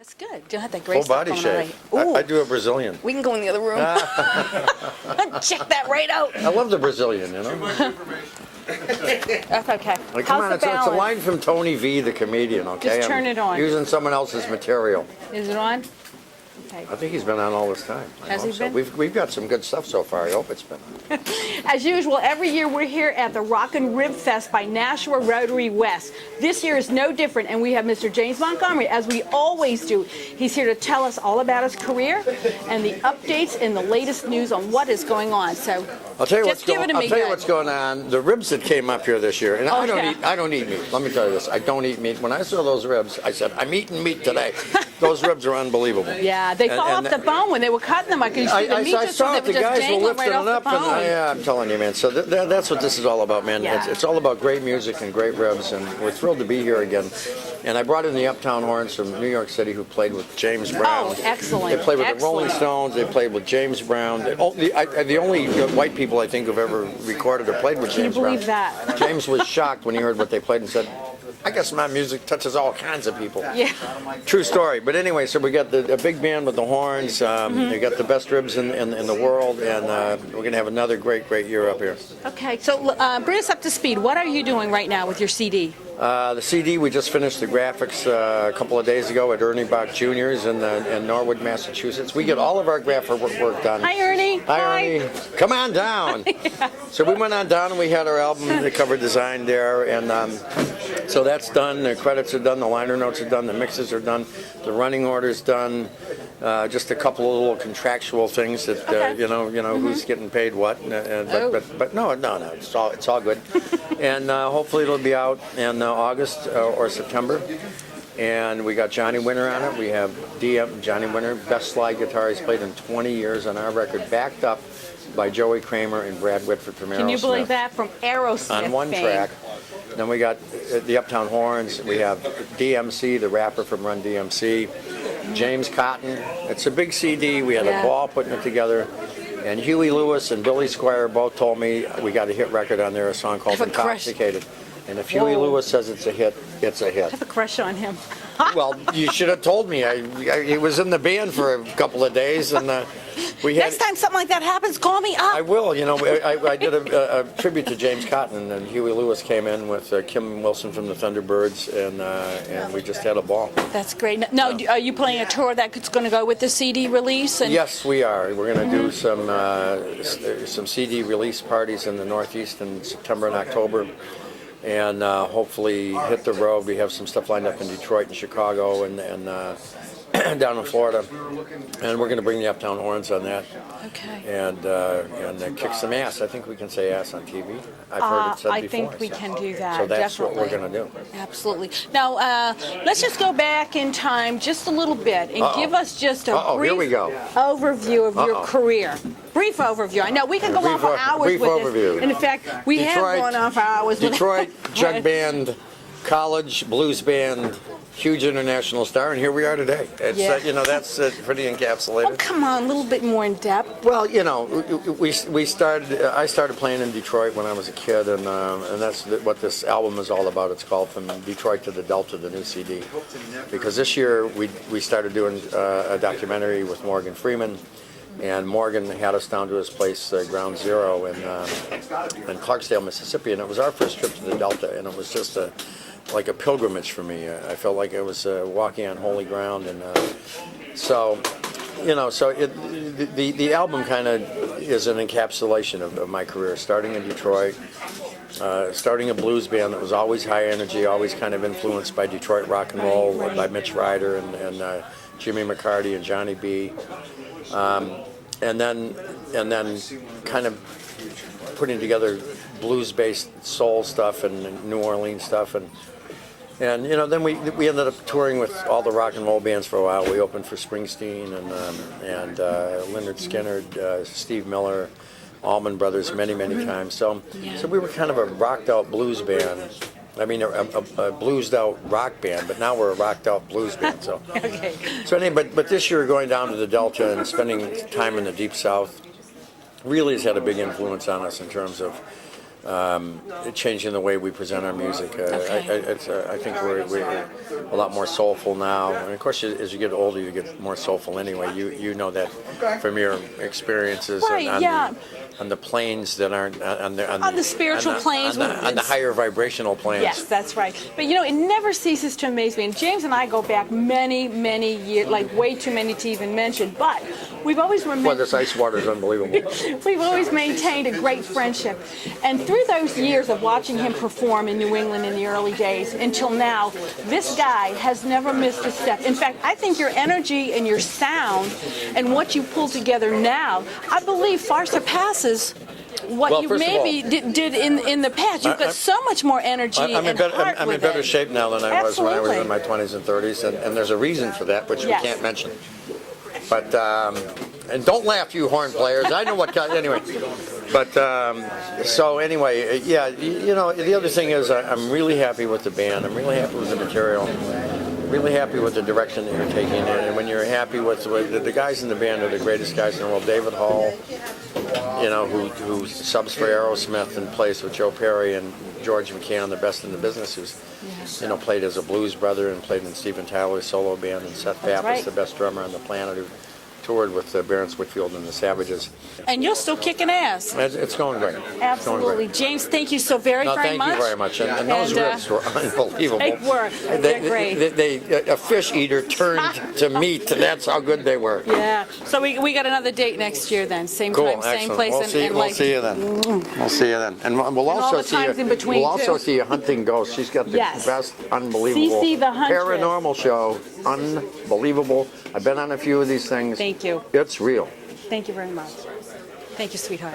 That's good. You don't have that great Full stuff body going shave. on, right? I do a Brazilian. We can go in the other room. Check that right out. I love the Brazilian, you know. That's okay. Like, How's come on, the it's a balance? line from Tony V, the comedian, okay? Just turn it on. Using someone else's material. Is it on? Okay. I think he's been on all this time. Has he been? We've got some good stuff so far. I hope it's been on. As usual, every year we're here at the Rockin' Ribfest by Nashua Rotary West. This year is no different, and we have Mr. James Montgomery, as we always do. He's here to tell us all about his career and the updates and the latest news on what is going on. So I'll tell you just give it to me. I'll tell you what's going on. The ribs that came up here this year, and Oh, I don't eat meat. Let me tell you this. I don't eat meat. When I saw those ribs, I said, I'm eating meat today. Those ribs are unbelievable. Yeah, they fall off the bone when they were cutting them. I could see the meat I just saw they it. were The just guys were dangling lifting right off it the up, bone. and yeah, I'm telling you, man. So that's what this is all about, man. Yeah. It's all about great music and great ribs, and we're thrilled to be here again. And I brought in the Uptown Horns from New York City, who played with James Brown. Oh, excellent. They played with the Rolling Excellent. Stones. They played with James Brown. The only white people I think who've ever recorded or played with Can you James Brown. believe that? James was shocked when he heard what they played and said, I guess my music touches all kinds of people. Yeah. True story. But anyway, so we got a big band with the horns. We got the best ribs in the world, and we're going to have another great year up here. Okay, so bring us up to speed. What are you doing right now with your CD? The CD, we just finished the graphics a couple of days ago at Ernie Bach Jr.'s in Norwood, Massachusetts. We get all of our graphic work done. Hi, Ernie. Hi, Ernie. Come on down. Yeah. So we went on down and we had our album, the cover design there, and so that's done. The credits are done, the liner notes are done, the mixes are done, the running order's done. Just a couple of little contractual things that Okay. who's getting paid what, but no, it's all good, and hopefully it'll be out in August or September. And we got Johnny Winter on it. We have Johnny Winter, best slide guitar he's played in 20 years on our record, backed up by Joey Kramer and Brad Whitford from Aerosmith. Can you believe that? From Aerosmith On one fame. track. Then we got the Uptown Horns. We have DMC, the rapper from Run DMC. James Cotton. It's a big CD. We had a ball putting it together. And Huey Lewis and Billy Squier both told me we got a hit record on there, a song called Intoxicated. And if Huey Lewis says it's a hit, it's a hit. I have a crush on him. Well, you should have told me. He was in the band for a couple of days, and we had. Next time something like that happens, call me up. I will. I did a tribute to James Cotton, and Huey Lewis came in with Kim Wilson from the Thunderbirds, and we just had a ball. That's great. Now, are you playing a tour that's going to go with the CD release? And Yes, we are. We're going to do some CD release parties in the Northeast in September and October. And hopefully hit the road. We have some stuff lined up in Detroit and Chicago and down in Florida, and we're going to bring the Uptown Horns on that. Okay. And kick some ass. I think we can say ass on TV. I've heard it said before. I think we can do that. So that's definitely. what we're going to do. Absolutely. Now, let's just go back in time just a little bit and give us just a brief here we go. overview of your career. Brief overview. I know we can go on for hours brief with overview. this. And in fact, we have gone on for hours with Detroit jug band, college blues band, huge international star, and here we are today. It's that's pretty encapsulated. Oh, come on, a little bit more in depth. Well, we started. I started playing in Detroit when I was a kid, and that's what this album is all about. It's called From Detroit to the Delta, the new CD. Because this year we started doing a documentary with Morgan Freeman. And Morgan had us down to his place, Ground Zero, in Clarksdale, Mississippi, and it was our first trip to the Delta, and it was just like a pilgrimage for me. I felt like I was walking on holy ground, and the album kind of is an encapsulation of my career, starting in Detroit, starting a blues band that was always high energy, always kind of influenced by Detroit rock and roll, by Mitch Ryder and Jimmy McCarty and Johnny B. And then kind of putting together blues-based soul stuff and New Orleans stuff, and then we ended up touring with all the rock and roll bands for a while. We opened for Springsteen and Lynyrd Skynyrd, Steve Miller, Allman Brothers many times. So we were kind of a rocked-out blues band. I mean, a bluesed-out rock band, but now we're a rocked-out blues band. So, Okay. So anyway, but this year going down to the Delta and spending time in the Deep South really has had a big influence on us in terms of changing the way we present our music. I think we're a lot more soulful now. And of course, as you get older, you get more soulful anyway. You know that from your experiences Right, on the planes that aren't on the spiritual planes, on the higher vibrational planes. Yes, that's right. But you know, it never ceases to amaze me. And James and I go back many, many years, like way too many to even mention. But we've always Boy, remained. this ice water is unbelievable. We've always maintained a great friendship. And through those years of watching him perform in New England in the early days until now, this guy has never missed a step. In fact, I think your energy and your sound and what you pull together now, I believe far surpasses what Well, you first of maybe did in the past. You've got so much more energy I'm and heart in with better it. shape now than I was when I was Absolutely. in my 20s and 30s, and there's a reason for that, which Yes. we can't mention. But and don't laugh, you horn players. I know what kind. Anyway, but so anyway, yeah. You know, the other thing is I'm really happy with the band. I'm really happy with the material. Really happy with the direction that you're taking it, and when you're happy with the guys in the band are the greatest guys in the world. David Hall, you know, who subs for Aerosmith and plays with Joe Perry, and George McCann, the best in the business, who's you know played as a blues brother and played in Steven Tyler's solo band, and Seth Pappas, right. the best drummer on the planet, who toured with Barons Whitfield and the Savages. And you're still kicking ass. It's going great. Absolutely. It's going great. James, thank you so very much. Thank you very much. And those ribs were unbelievable. They were. They're great. A fish eater turned to meat. That's how good they were. Yeah. So we got another date next year then. Same Cool, time, same excellent. place. We'll see you then. We'll see you then. And we'll all also the times in between, We'll also too. see you hunting ghosts. She's got the Yes. best, unbelievable CC the Huntress. paranormal show. Unbelievable. I've been on a few of these things. Thank you. It's real. Thank you very much. Thank you, sweetheart.